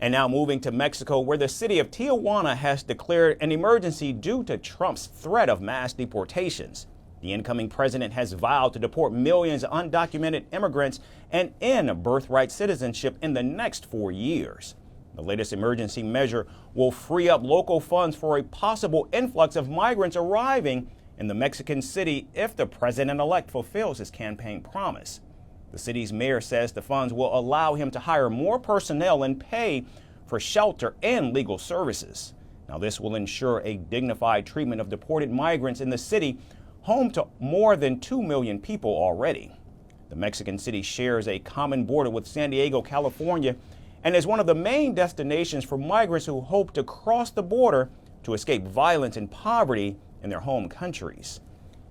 And now moving to Mexico, where the city of Tijuana has declared an emergency due to Trump's threat of mass deportations. The incoming president has vowed to deport millions of undocumented immigrants and end birthright citizenship in the next 4 years. The latest emergency measure will free up local funds for a possible influx of migrants arriving in the Mexican city if the president-elect fulfills his campaign promise. The city's mayor says the funds will allow him to hire more personnel and pay for shelter and legal services. Now, this will ensure a dignified treatment of deported migrants in the city, home to more than 2 million people already. The Mexican city shares a common border with San Diego, California, and is one of the main destinations for migrants who hope to cross the border to escape violence and poverty in their home countries.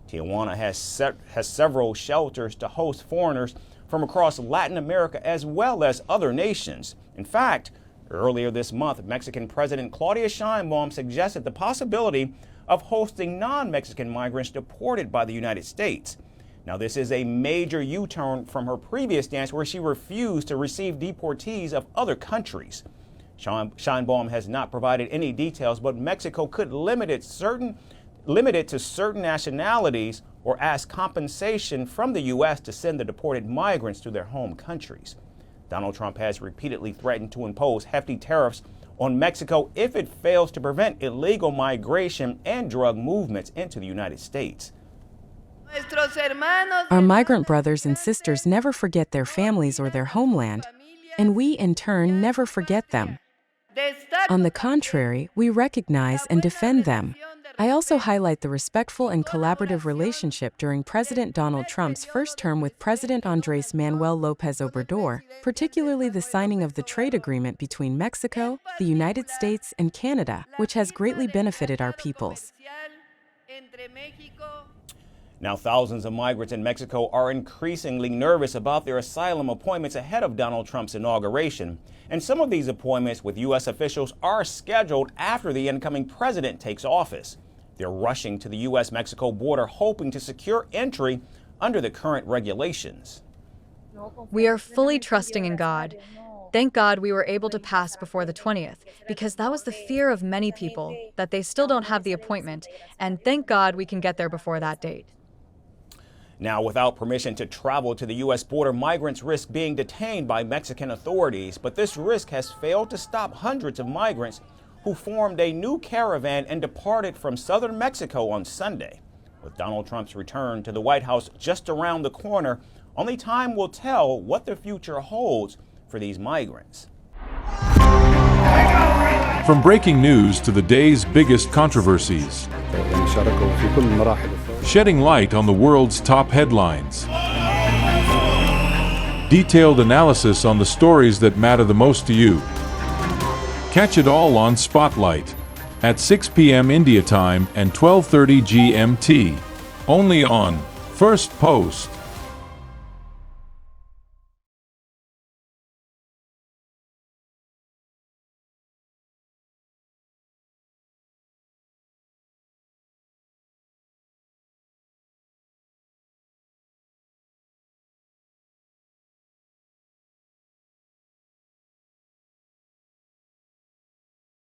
Tijuana has several shelters to host foreigners from across Latin America as well as other nations. In fact, earlier this month, Mexican President Claudia Sheinbaum suggested the possibility of hosting non-Mexican migrants deported by the United States. Now, this is a major U-turn from her previous stance where she refused to receive deportees of other countries. Sheinbaum has not provided any details, but Mexico could limit it to certain nationalities or ask compensation from the U.S. to send the deported migrants to their home countries. Donald Trump has repeatedly threatened to impose hefty tariffs on Mexico if it fails to prevent illegal migration and drug movements into the United States. Our migrant brothers and sisters never forget their families or their homeland, and we, in turn, never forget them. On the contrary, we recognize and defend them. I also highlight the respectful and collaborative relationship during President Donald Trump's first term with President Andrés Manuel López Obrador, particularly the signing of the trade agreement between Mexico, the United States, and Canada, which has greatly benefited our peoples. Now, thousands of migrants in Mexico are increasingly nervous about their asylum appointments ahead of Donald Trump's inauguration. And some of these appointments with U.S. officials are scheduled after the incoming president takes office. They're rushing to the U.S.-Mexico border, hoping to secure entry under the current regulations. We are fully trusting in God. Thank God we were able to pass before the 20th, because that was the fear of many people, that they still don't have the appointment, and thank God we can get there before that date. Now, without permission to travel to the U.S. border, migrants risk being detained by Mexican authorities, but this risk has failed to stop hundreds of migrants who formed a new caravan and departed from southern Mexico on Sunday. With Donald Trump's return to the White House just around the corner, only time will tell what the future holds for these migrants. From breaking news to the day's biggest controversies, shedding light on the world's top headlines, detailed analysis on the stories that matter the most to you. Catch it all on Spotlight at 6 p.m. India time and 12:30 GMT, only on Firstpost.